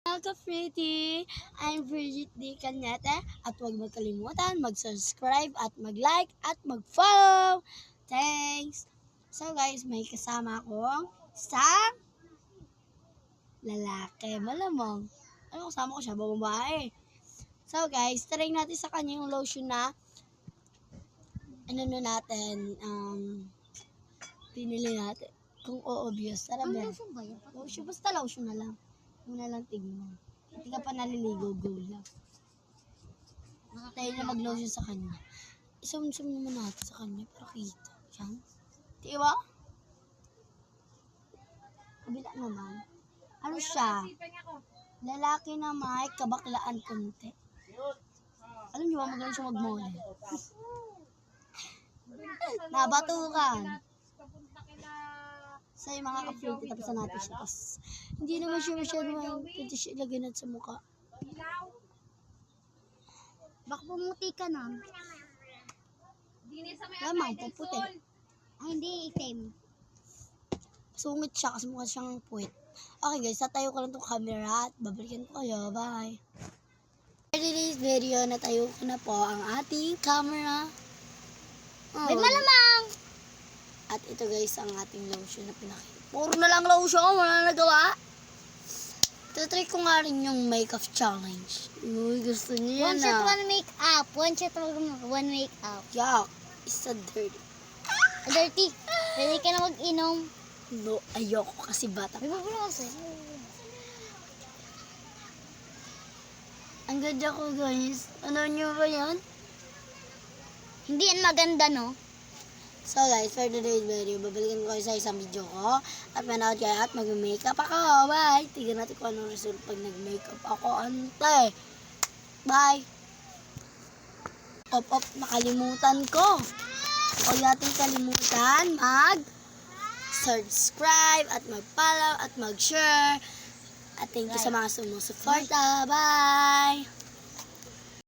Pretty, I'm Bridget D. Cañete at huwag magkalimutan mag-subscribe at mag-like at mag-follow. Thanks! So guys, may kasama akong isang lalaki. Malamang. Ano kasama ko siya? Babae. So guys, try natin sa kanya yung lotion na pinili natin. Kung obvious. Tara ba? Lotion ba yan? Lotion. Basta lotion na lang. Yung na lang tignan. Hindi ka pa naliligo, go lang. Tayo na mag-lotion sa kanya. Isum-sum naman natin sa kanya para kita. Yan. Diba? Kabila naman. Ano siya? Lalaki na may kabaklaan konti. Alam niyo ba, magaling siya mag-model. Nabatukan. Sa yung mga ka-pretty, tapos natin siya. Tapos, hindi naman siya masyado pwede siya ilagay natin sa mukha. Baka pumuti ka na. Lamang, puputi. Ay, hindi itim. Sungit siya kasi mukha siyang puwet. Okay guys, tatayo ko lang itong camera at babalikan ko kayo. Bye! For today's video, natayo ko na po ang ating camera. May malamang! At ito guys, ang ating lotion na pinakita. Puro na lang lotion, wala na nagawa. Try ko nga rin yung makeup challenge. Uy, gusto niya One na. shot, one makeup. One shot, one makeup. Yuck, it's a dirty. Dirty. Pwede ka na mag-inom. No, ayoko kasi bata. May bubulo kasi. Ang ganda ko guys. Ano nyo ba yan? Hindi yan maganda, no? So guys, for today's video, babalikan ko kayo sa isang video ko. At manood kayo at mag-makeup ako. Bye! Tignan natin kung anong result pag nag-makeup ako. Ante! Bye! Op, nakalimutan ko. Huwag natin kalimutan mag-subscribe at mag-follow at mag-share. At thank you sa mga sumusuporta. Bye!